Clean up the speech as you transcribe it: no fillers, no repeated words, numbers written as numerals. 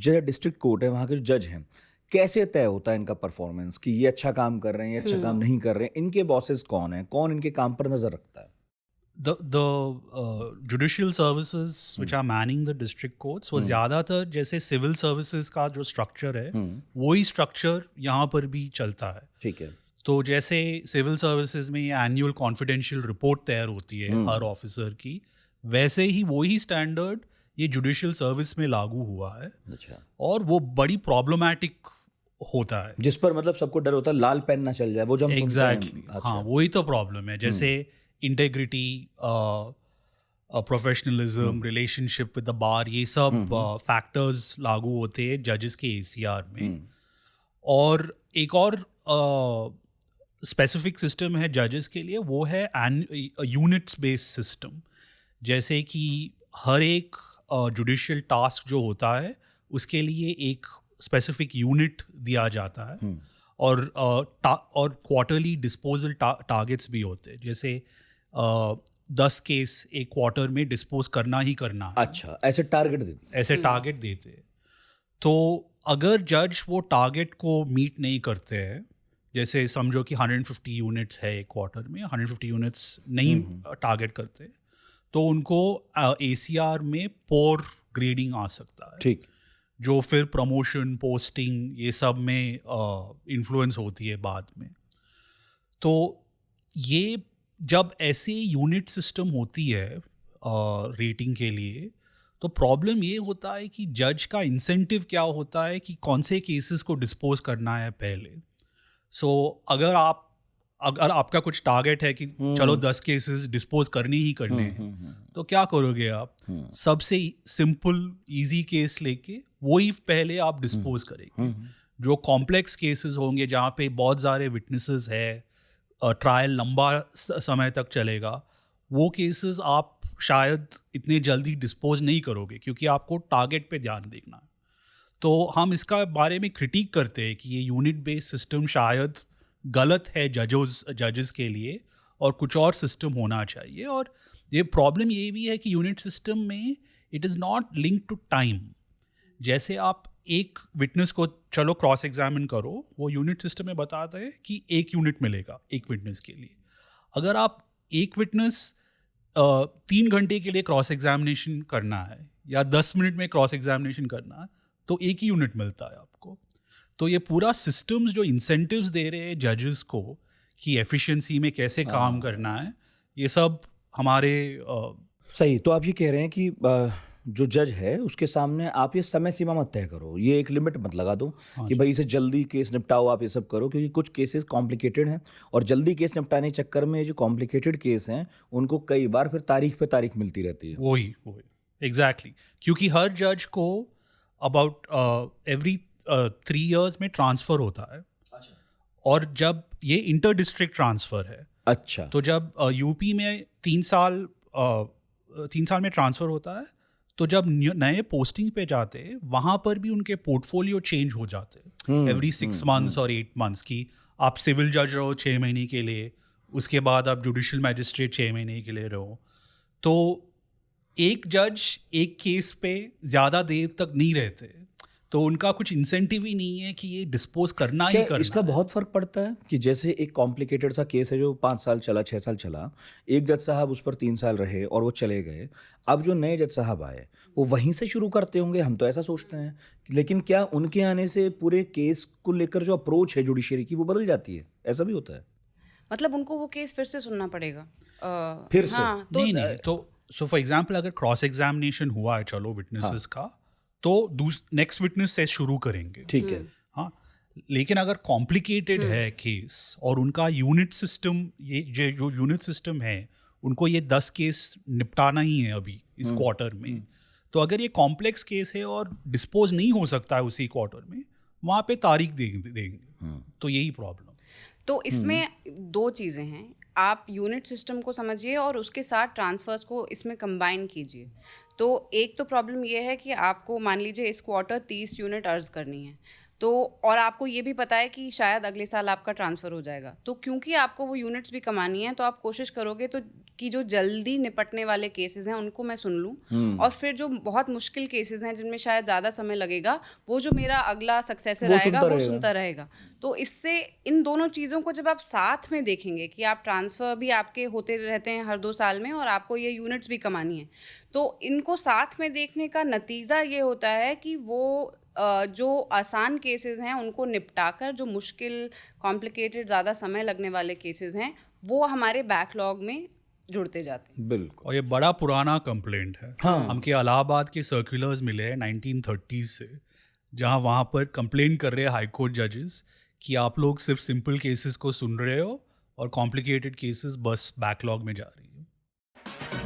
जो district court है वहाँ के जो जज हैं, कैसे तय होता है इनका परफॉर्मेंस कि ये अच्छा काम कर रहे हैं, ये अच्छा काम नहीं कर रहे हैं? इनके बॉसेस कौन हैं, कौन इनके काम पर नजर रखता है? The judicial services which are manning the district courts वो ज़्यादातर जैसे सिविल सर्विसेज का जो स्ट्रक्चर है वही स्ट्रक्चर यहाँ पर भी चलता है। ठीक है। तो जैसे सिविल सर्विसेज में ये एनुअल कॉन्फिडेंशियल रिपोर्ट तैयार होती है हर ऑफिसर की, वैसे ही वही स्टैंडर्ड ये जुडिशियल सर्विस में लागू हुआ है। अच्छा। और वो बड़ी प्रॉब्लमैटिक होता है, जिस पर मतलब सबको डर होता है लाल पेन ना चल जाए, वो जब एग्जैक्टली। अच्छा। हाँ, वही तो प्रॉब्लम है। जैसे integrity, professionalism, relationship with the bar, ये सब फैक्टर्स लागू होते हैं जजेस के ACR में। और एक और स्पेसिफिक सिस्टम है जजेस के लिए, वो है यूनिट्स बेस्ड सिस्टम। जैसे कि हर एक जुडिशियल टास्क जो होता है उसके लिए एक स्पेसिफिक यूनिट दिया जाता है और क्वार्टरली डिस्पोजल टारगेट्स भी होते हैं। जैसे 10 केस एक क्वार्टर में डिस्पोज करना ही करना है। अच्छा, ऐसे टारगेट देते? ऐसे टारगेट देते हैं। तो अगर जज वो टारगेट को मीट नहीं करते हैं, जैसे समझो कि 150 यूनिट्स है एक क्वार्टर में, 150 यूनिट्स नहीं टारगेट करते, तो उनको ACR में पोर ग्रेडिंग आ सकता है। ठीक। जो फिर प्रमोशन, पोस्टिंग, ये सब में इन्फ्लुएंस होती है बाद में। तो ये जब ऐसे यूनिट सिस्टम होती है रेटिंग के लिए, तो प्रॉब्लम ये होता है कि जज का इंसेंटिव क्या होता है कि कौन से केसेस को डिस्पोज करना है पहले। अगर आपका कुछ टारगेट है कि चलो 10 केसेस डिस्पोज करने ही करने हैं, तो क्या करोगे आप? सबसे सिंपल इजी केस लेके वही पहले आप डिस्पोज करेंगे। जो कॉम्प्लेक्स केसेस होंगे जहाँ पे बहुत सारे विटनेसेस है, ट्रायल लंबा समय तक चलेगा, वो केसेस आप शायद इतने जल्दी डिस्पोज नहीं करोगे क्योंकि आपको टारगेट पे ध्यान देखना है। तो हम इसका बारे में क्रिटिक करते हैं कि ये यूनिट बेस्ड सिस्टम शायद गलत है जजेस के लिए और कुछ और सिस्टम होना चाहिए। और ये प्रॉब्लम ये भी है कि यूनिट सिस्टम में it is not link to time. जैसे आप एक विटनेस को चलो क्रॉस एग्जामिन करो, वो यूनिट सिस्टम में बताता है कि 1 यूनिट मिलेगा एक विटनेस के लिए। अगर आप एक विटनेस 3 घंटे के लिए क्रॉस एग्जामिनेशन करना है या 10 मिनट में क्रॉस एग्जामिनेशन करना है, तो 1 ही यूनिट मिलता है आपको। तो ये पूरा सिस्टम्स जो इंसेंटिव्स दे रहे हैं जजेस को कि एफिशिएंसी में कैसे काम करना है, ये सब हमारे सही। तो आप ये कह रहे हैं कि जो जज है उसके सामने आप ये समय सीमा मत तय करो, ये एक लिमिट मत लगा दो कि भाई इसे जल्दी केस निपटाओ, आप ये सब करो, क्योंकि कुछ केसेस कॉम्प्लिकेटेड हैं और जल्दी केस निपटाने के चक्कर में जो कॉम्प्लिकेटेड केस हैं उनको कई बार फिर तारीख पे तारीख मिलती रहती है। वही एग्जैक्टली। क्योंकि हर जज को अबाउट एवरी 3 years में ट्रांसफ़र होता है। अच्छा। और जब ये इंटर डिस्ट्रिक्ट ट्रांसफ़र है, अच्छा, तो जब यूपी में 3 साल में ट्रांसफ़र होता है, तो जब नए पोस्टिंग पे जाते हैं वहाँ पर भी उनके पोर्टफोलियो चेंज हो जाते हैं एवरी 6 months और 8 months की। आप सिविल जज रहो 6 महीने के लिए, उसके बाद आप जुडिशियल मैजिस्ट्रेट 6 महीने के लिए रहो। तो एक जज एक केस पे ज़्यादा देर तक नहीं रहते, तो उनका कुछ इंसेंटिव ही नहीं है कि ये डिस्पोज करना ही करना। इसका बहुत फर्क पड़ता है कि जैसे एक कॉम्प्लिकेटेड सा केस है जो 5 साल चला, 6 साल चला, एक जज साहब उस पर 3 साल रहे और वो चले गए। अब जो नए जज साहब आए वो वहीं से शुरू करते होंगे, हम तो ऐसा सोचते हैं। लेकिन क्या उनके आने से पूरे केस को लेकर जो अप्रोच है जुडिशरी की वो बदल जाती है? ऐसा भी होता है? मतलब उनको वो केस फिर से सुनना पड़ेगा फिर से? हाँ, तो नहीं, तो फॉर एग्जाम्पल अगर क्रॉस एग्जामिनेशन हुआ है चलो विटनेसेस का, तो नेक्स्ट विटनेस से शुरू करेंगे। ठीक है। हाँ, लेकिन अगर कॉम्प्लिकेटेड है केस और उनका यूनिट सिस्टम, ये जो यूनिट सिस्टम है उनको ये 10 केस निपटाना ही है अभी इस क्वार्टर में, तो अगर ये कॉम्प्लेक्स केस है और डिस्पोज नहीं हो सकता है उसी क्वार्टर में, वहाँ पे तारीख देंगे। तो यही प्रॉब्लम। तो इसमें 2 चीज़ें हैं, आप यूनिट सिस्टम को समझिए और उसके साथ ट्रांसफ़र्स को इसमें कंबाइन कीजिए। तो एक तो प्रॉब्लम ये है कि आपको मान लीजिए इस क्वार्टर 30 यूनिट अर्ज करनी है, तो और आपको ये भी पता है कि शायद अगले साल आपका ट्रांसफ़र हो जाएगा, तो क्योंकि आपको वो यूनिट्स भी कमानी है, तो आप कोशिश करोगे तो कि जो जल्दी निपटने वाले केसेस हैं उनको मैं सुन लूँ, और फिर जो बहुत मुश्किल केसेस हैं जिनमें शायद ज़्यादा समय लगेगा, वो जो मेरा अगला सक्सेसर वो आएगा सुनता वो रहेगा। सुनता रहेगा। तो इससे इन दोनों चीज़ों को जब आप साथ में देखेंगे कि आप ट्रांसफ़र भी आपके होते रहते हैं हर 2 साल में और आपको ये यूनिट्स भी कमानी है, तो इनको साथ में देखने का नतीजा ये होता है कि वो जो आसान केसेस हैं उनको निपटाकर जो मुश्किल, कॉम्प्लिकेटेड, ज़्यादा समय लगने वाले केसेस हैं वो हमारे बैकलॉग में जुड़ते जाते हैं। बिल्कुल। और ये बड़ा पुराना कंप्लेंट है। हाँ। हमके इलाहाबाद के सर्कुलर्स मिले हैं 1930s से, जहाँ वहाँ पर कंप्लेन कर रहे हैं हाई कोर्ट जजेस कि आप लोग सिर्फ सिंपल केसेस को सुन रहे हो और कॉम्प्लिकेटेड केसेस बस बैकलॉग में जा रही है।